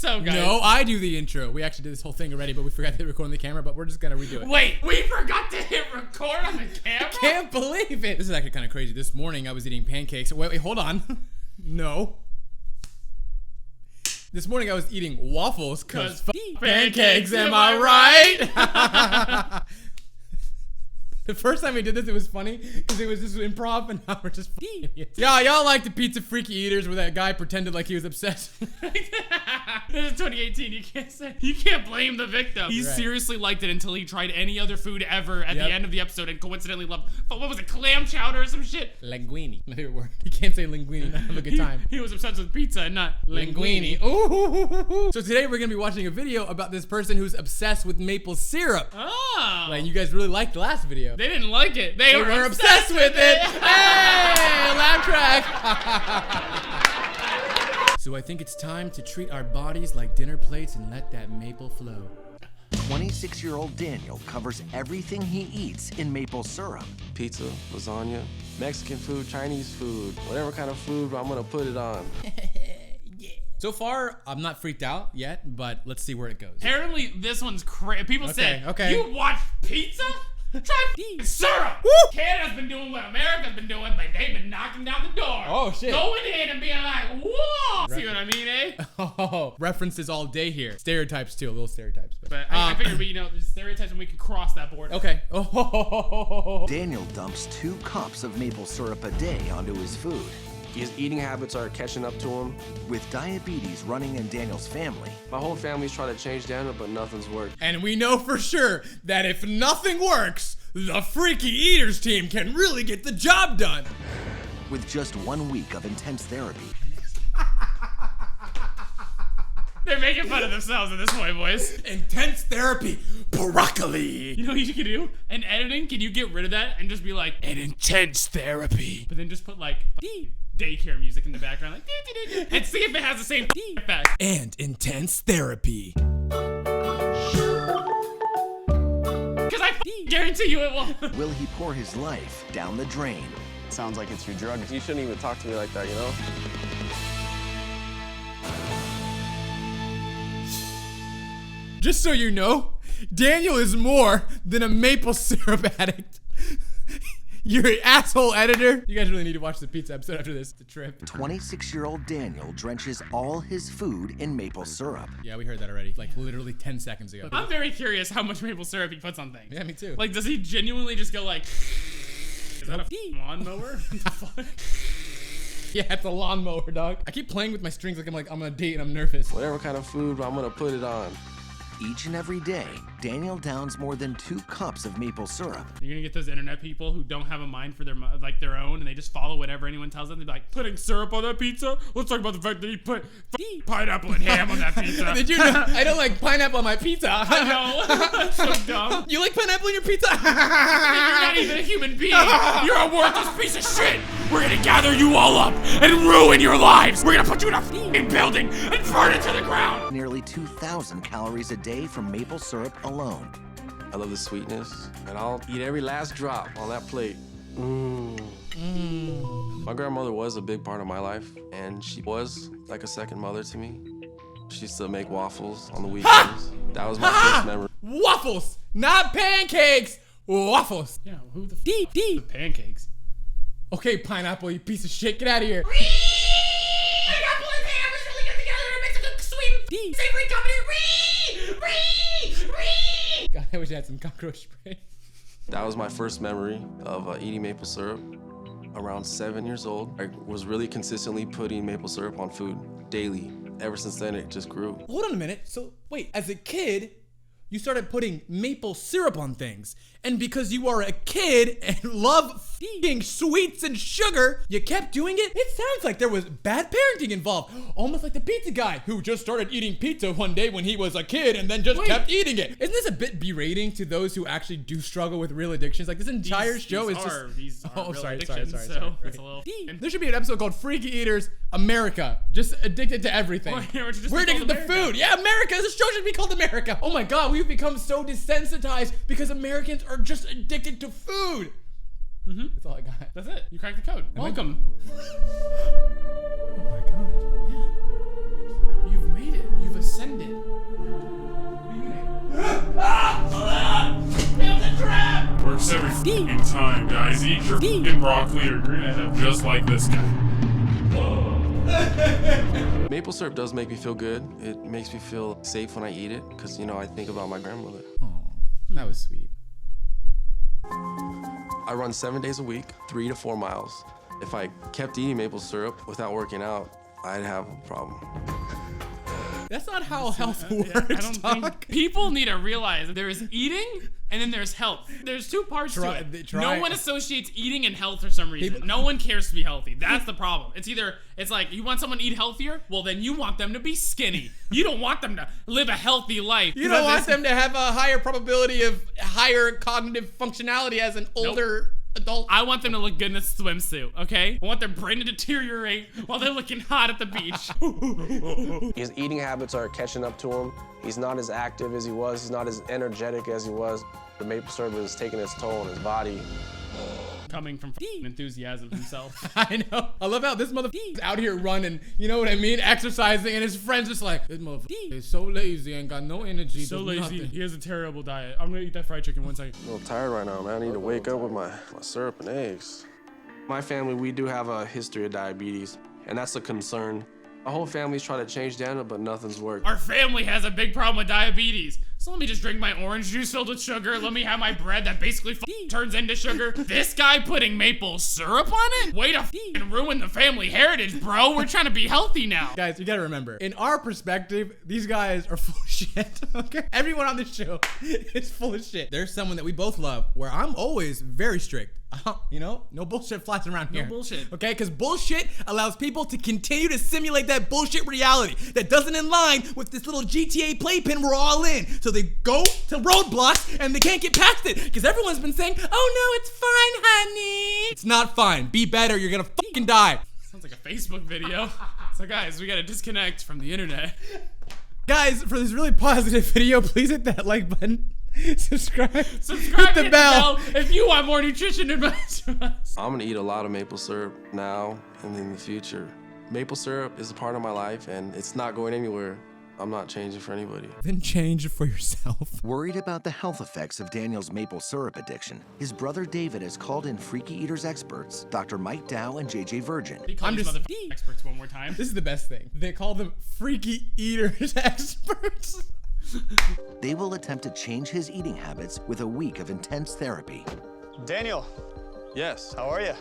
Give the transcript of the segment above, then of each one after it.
So, guys. No, I do the intro. We actually did this whole thing already, but we forgot to hit record on the camera, but we're just gonna redo it. Wait, we forgot to hit record on the camera? I can't believe it. This is actually kind of crazy. This morning I was eating pancakes. Wait, hold on. No. This morning I was eating waffles because pancakes, am I right? The first time we did this, it was funny because it was just improv, and now we're just idiots. Yeah, y'all like the pizza freaky eaters where that guy pretended like he was obsessed. This is 2018. You can't blame the victim. He seriously liked it until he tried any other food ever at the end of the episode and coincidentally loved, what was it, clam chowder or some shit? Linguine. My favorite word. You can't say linguine, not have a good time. He was obsessed with pizza and not linguine. Ooh. So today we're gonna be watching a video about this person who's obsessed with maple syrup. Oh. Like, you guys really liked the last video. They didn't like it. They were obsessed with it. Hey, laugh track. So I think it's time to treat our bodies like dinner plates and let that maple flow. 26-year-old Daniel covers everything he eats in maple syrup. Pizza, lasagna, Mexican food, Chinese food, whatever kind of food I'm gonna put it on. So far, I'm not freaked out yet, but let's see where it goes. Apparently, this one's crazy. People said, okay. You watch pizza? Try syrup. Woo! Canada's been doing what America's been doing, but they've been knocking down the door. Oh, shit. Going in and being like, whoa. See what I mean, eh? Oh, references all day here. Stereotypes too, little stereotypes. But I figured, there's stereotypes and we could cross that border. Okay. Oh. Daniel dumps 2 cups of maple syrup a day onto his food. His eating habits are catching up to him. With diabetes running in Daniel's family, My whole family's trying to change Daniel, but nothing's worked. And we know for sure that if nothing works, the Freaky Eaters team can really get the job done. with just 1 week of intense therapy, They're making fun of themselves at this point, boys. Intense therapy, broccoli. You know what you can do? In editing, can you get rid of that and just be like, An intense therapy. but then just put like daycare music in the background, like, and see if it has the same effect. And intense therapy. Because I guarantee you it will. will he pour his life down the drain? Sounds like it's your drug. You shouldn't even talk to me like that, you know? Just so you know, Daniel is more than a maple syrup addict. You're an asshole editor. You guys really need to watch the pizza episode after this. It's a trip. 26-year-old Daniel drenches all his food in maple syrup. Yeah, we heard that already, like literally 10 seconds ago. I'm very curious how much maple syrup he puts on things. Yeah, me too. Like, does he genuinely just go like, is that a lawnmower? What the fuck? Yeah, it's a lawnmower, dog. I keep playing with my strings like I'm on a date and I'm nervous. Whatever kind of food I'm gonna put it on. Each and every day, Daniel downs more than 2 cups of maple syrup. You're gonna get those internet people who don't have a mind for their own, and they just follow whatever anyone tells them. They're like, putting syrup on that pizza? Let's talk about the fact that he put pineapple and ham on that pizza. Did you know I don't like pineapple on my pizza? I know. That's so dumb. You like pineapple in your pizza? You're not even a human being. You're a worthless piece of shit. We're gonna gather you all up and ruin your lives. We're gonna put you in a f***ing building and burn it to the ground. Nearly 2,000 calories a day from maple syrup alone. I love the sweetness, and I'll eat every last drop on that plate. My grandmother was a big part of my life, and she was like a second mother to me. She used to make waffles on the weekends. That was my first memory. Waffles, not pancakes. Waffles. Yeah, who the f*** pancakes? Okay, pineapple, you piece of shit. Get out of here. Pineapple and ham is really good together and it makes a good sweet savory combination. God, I wish I had some cockroach spray. That was my first memory of eating maple syrup. Around 7 years old, I was really consistently putting maple syrup on food daily. Ever since then, it just grew. Hold on a minute. So, wait, as a kid, you started putting maple syrup on things. And because you are a kid and love eating sweets and sugar, you kept doing it? It sounds like there was bad parenting involved. Almost like the pizza guy who just started eating pizza one day when he was a kid and then just kept eating it. Isn't this a bit berating to those who actually do struggle with real addictions? Like, this entire show is just... These are real sorry. addictions, It's a little... There should be an episode called Freaky Eaters America. Just addicted to everything. We're addicted to food. Yeah, America. This show should be called America. Oh my God, we've become so desensitized because Americans are just addicted to food. That's all I got. That's it. You cracked the code. Welcome. Oh my God. Yeah. You've made it. You've ascended. in time, guys. Eat your f***ing broccoli or you're gonna end up just like this guy. Maple syrup does make me feel good. It makes me feel safe when I eat it because, you know, I think about my grandmother. Oh, that was sweet. I run 7 days a week, 3 to 4 miles. If I kept eating maple syrup without working out, I'd have a problem. That's not how health works, I don't dog. think people need to realize that there is eating and then there's health. There's two parts to it. No one associates eating and health for some reason. No one cares to be healthy. That's the problem. It's like you want someone to eat healthier, well then you want them to be skinny. You don't want them to live a healthy life. You don't want them to have a higher probability of higher cognitive functionality as an older adult. I want them to look good in a swimsuit, okay? I want their brain to deteriorate while they're looking hot at the beach. His eating habits are catching up to him. He's not as active as he was. He's not as energetic as he was. The maple syrup is taking its toll on his body. Coming from enthusiasm himself. I know. I love how this motherfucker's out here running, you know what I mean? Exercising, and his friends just like, this motherfucker is so lazy and got no energy. So does lazy. nothing." He has a terrible diet. I'm gonna eat that fried chicken one second. I'm a little tired right now, man. I need to wake up with my syrup and eggs. My family, we do have a history of diabetes, and that's a concern. Our whole family's tried to change Daniel, but nothing's worked. Our family has a big problem with diabetes. So let me just drink my orange juice filled with sugar. Let me have my bread that basically turns into sugar. This guy putting maple syrup on it? Way to ruin the family heritage, bro. We're trying to be healthy now. Guys, you gotta remember, in our perspective, these guys are full of shit, okay? Everyone on this show is full of shit. There's someone that we both love, where I'm always very strict. You know, no bullshit flies around here. No bullshit. Okay, because bullshit allows people to continue to simulate that bullshit reality that doesn't in line with this little GTA playpen we're all in. So they go to roadblocks and they can't get past it because everyone's been saying, oh no, it's fine, honey. It's not fine. Be better. You're gonna fucking die. Sounds like a Facebook video. So guys, we gotta disconnect from the internet. Guys, for this really positive video, please hit that like button. Subscribe. Hit Hit the bell if you want more nutrition advice from us. I'm gonna eat a lot of maple syrup now and in the future. Maple syrup is a part of my life and it's not going anywhere. I'm not changing for anybody. Then change for yourself. Worried about the health effects of Daniel's maple syrup addiction, his brother David has called in Freaky Eaters experts, Dr. Mike Dow and JJ Virgin. I'm just experts one more time. This is the best thing. They call them Freaky Eaters experts. They will attempt to change his eating habits with a week of intense therapy. Daniel, Yes. how are you?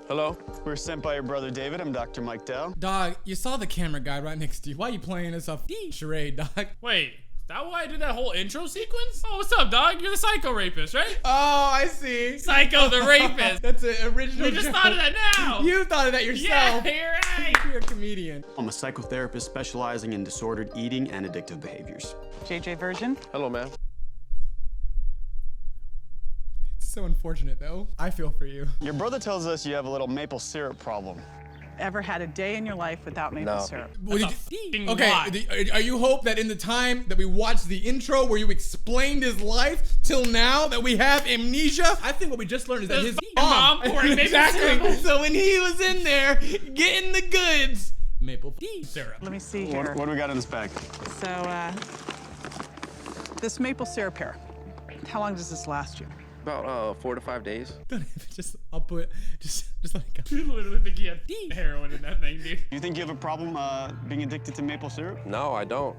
Hello? We're sent by your brother David. I'm Dr. Mike Dow. Dog, you saw the camera guy right next to you. Why are you playing this up charade, dog? Wait, is that why I did that whole intro sequence? Oh, what's up, dog? You're the psycho rapist, right? Oh, I see. Psycho the rapist. That's an original We just joke. thought of that now. You thought of that yourself. Yeah, you're right. You're a comedian. I'm a psychotherapist specializing in disordered eating and addictive behaviors. JJ Virgin. Hello, ma'am. It's so unfortunate, though. I feel for you. Your brother tells us you have a little maple syrup problem. Ever had a day in your life without maple No. syrup? What That's did a you- f***ing okay, lie. are you hope that in the time that we watched the intro where you explained his life till now that we have amnesia? I think what we just learned is that His his mom pouring maple syrup. So when he was in there getting the goods, maple syrup. Let me see here. What do we got in this bag? So, this maple syrup here, how long does this last you? About 4 to 5 days. I'll put, just let it go. You literally think he had heroin in that thing, dude. You think you have a problem being addicted to maple syrup? No, I don't.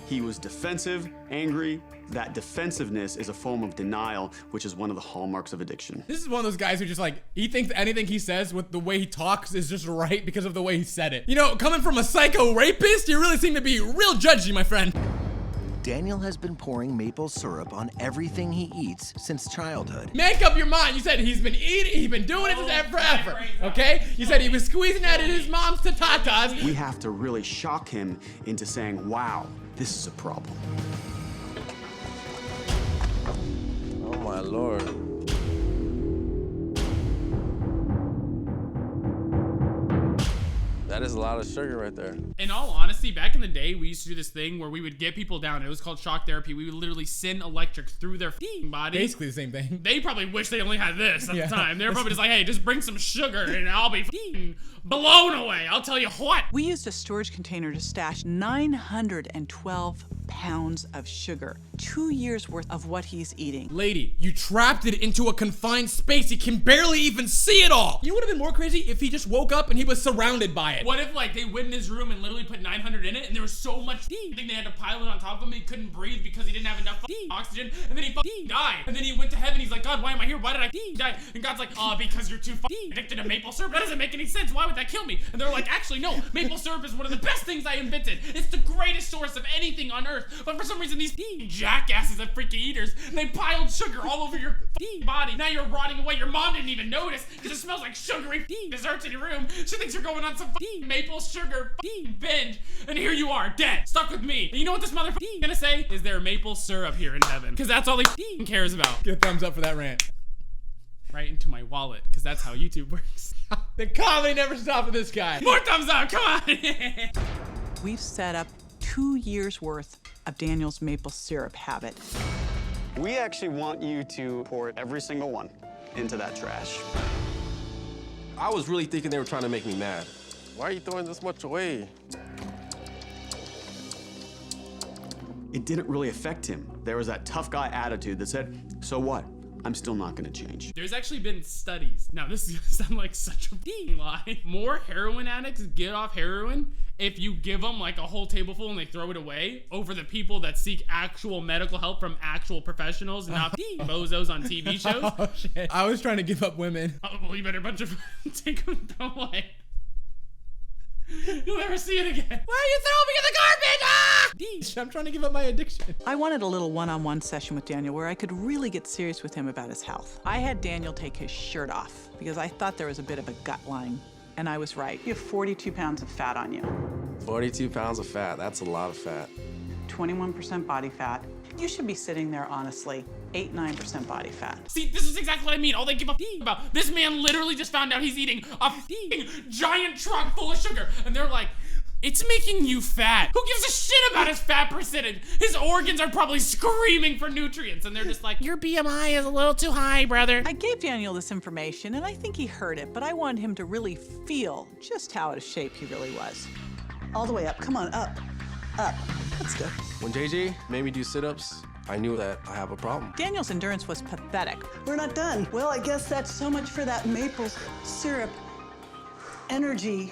He was defensive, angry. That defensiveness is a form of denial, which is one of the hallmarks of addiction. This is one of those guys who just like, he thinks anything he says with the way he talks is just right because of the way he said it. You know, coming from a psycho rapist, you really seem to be real judgy, my friend. Daniel has been pouring maple syrup on everything he eats since childhood. Make up your mind. You said he's been eating, he's been doing it since forever, okay? You said he was squeezing out of his mom's tatas. We have to really shock him into saying, wow, this is a problem. Oh my Lord. That is a lot of sugar right there. In all honesty, back in the day, we used to do this thing where we would get people down. It was called shock therapy. We would literally send electric through their body. Basically the same thing. They probably wish they only had this at Yeah. the time. They were probably just like, hey, just bring some sugar and I'll be blown away. I'll tell you what. We used a storage container to stash 912 pounds of sugar. 2 years worth of what he's eating. Lady, you trapped it into a confined space. He can barely even see it all. You would have been more crazy if he just woke up and he was surrounded by it. What if like they went in his room and literally put 900 in it and there was so much I think they had to pile it on top of him and he couldn't breathe because he didn't have enough oxygen and then he died. And then he went to heaven. He's like, God, why am I here? Why did I die? And God's like, because you're too addicted to maple syrup. That doesn't make any sense. Why would that kill me? And they're like, actually, no. Maple syrup is one of the best things I invented. It's the greatest source of anything on earth. But for some reason, these jackasses are freaking eaters. They piled sugar all over your body. Now you're rotting away. Your mom didn't even notice because it smells like sugary desserts in your room. She thinks you're going on some maple sugar binge. And here you are, dead, stuck with me. And you know what this motherfucker gonna say? Is there maple syrup here in heaven? Because that's all he cares about. Get a thumbs up for that rant. Right into my wallet, because that's how YouTube works. The comedy never stopped with this guy. More thumbs up, come on. We've set up 2 years worth of Daniel's maple syrup habit. We actually want you to pour every single one into that trash. I was really thinking they were trying to make me mad. Why are you throwing this much away? It didn't really affect him. There was that tough guy attitude that said, so what? I'm still not gonna change. There's actually been studies. Now this is gonna sound like such a lie. More heroin addicts get off heroin if you give them like a whole tableful and they throw it away over the people that seek actual medical help from actual professionals, not bozos on TV shows. Oh shit. I was trying to give up women. Oh, well, you better bunch of take them and throw them away. You'll never see it again. Why are you throwing me in the garbage? I'm trying to give up my addiction. I wanted a little one-on-one session with Daniel where I could really get serious with him about his health. I had Daniel take his shirt off because I thought there was a bit of a gut line, and I was right. You have 42 pounds of fat on you. 42 pounds of fat, that's a lot of fat. 21% body fat. You should be sitting there, honestly, 8-9% body fat. See, this is exactly what I mean. All they give a about. This man literally just found out he's eating a giant truck full of sugar. And they're like, it's making you fat. Who gives a shit about his fat percentage? His organs are probably screaming for nutrients. And they're just like, your BMI is a little too high, brother. I gave Daniel this information, and I think he heard it, but I wanted him to really feel just how out of shape he really was. All the way up. Come on, up. Up. That's good. When JJ made me do sit-ups, I knew that I have a problem. Daniel's endurance was pathetic. We're not done. Well, I guess that's so much for that maple syrup energy.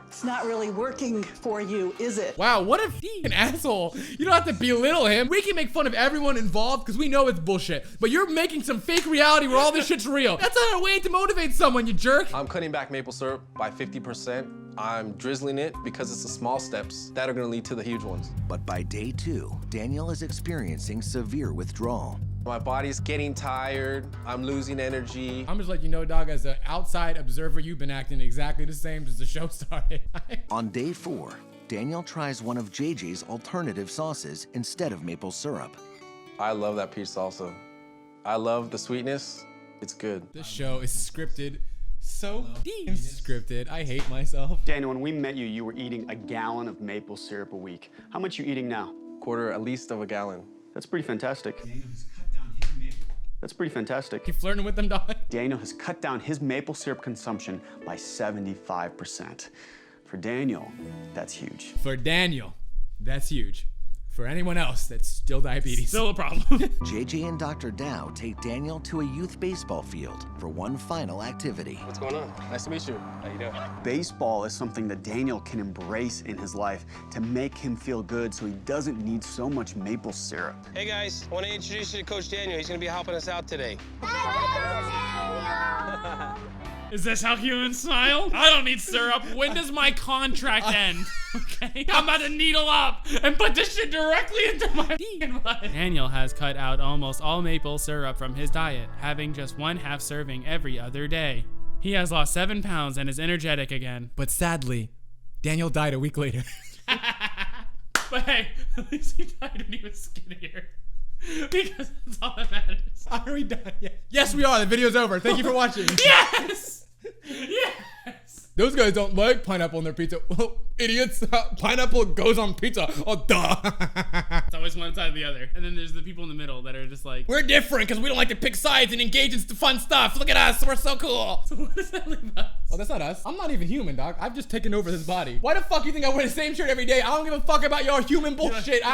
It's not really working for you, is it? Wow, what an asshole. You don't have to belittle him. We can make fun of everyone involved because we know it's bullshit. But you're making some fake reality where all this shit's real. That's not a way to motivate someone, you jerk. I'm cutting back maple syrup by 50%. I'm drizzling it because it's the small steps that are gonna lead to the huge ones. But by day 2, Daniel is experiencing severe withdrawal. My body's getting tired. I'm losing energy. I'm just letting you know, dog, as an outside observer, you've been acting exactly the same since the show started. On day 4, Daniel tries one of JJ's alternative sauces instead of maple syrup. I love that peach salsa. I love the sweetness. It's good. This show is scripted. So scripted. I hate myself. Daniel, when we met you, you were eating a gallon of maple syrup a week. How much are you eating now? Quarter at least of a gallon. That's pretty fantastic. That's pretty fantastic. You flirting with them, dog? Daniel has cut down his maple syrup consumption by 75%. For Daniel, that's huge. For Daniel, that's huge. For anyone else, that's still diabetes. Still a problem. JJ and Dr. Dow take Daniel to a youth baseball field for one final activity. What's going on? Nice to meet you. How you doing? Baseball is something that Daniel can embrace in his life to make him feel good so he doesn't need so much maple syrup. Hey guys, I want to introduce you to Coach Daniel. He's going to be helping us out today. Is this how humans smile? I don't need syrup. When does my contract end? Okay, I'm about to needle up and put this shit directly into my butt. Daniel has cut out almost all maple syrup from his diet, having just 1/2 serving every other day. He has lost 7 pounds and is energetic again. But sadly, Daniel died a week later. But hey, at least he died when he was skinnier. Because that's all that matters. Are we done yet? Yes, we are. The video's over. Thank you for watching. Yes! Yes! Those guys don't like pineapple on their pizza. Well, idiots. Pineapple goes on pizza. Oh, duh. It's always one side or the other. And then there's the people in the middle that are just like, we're different because we don't like to pick sides and engage in fun stuff. Look at us. We're so cool. So what does that leave us? Oh, that's not us. I'm not even human, dog. I've just taken over his body. Why the fuck you think I wear the same shirt every day? I don't give a fuck about your human bullshit.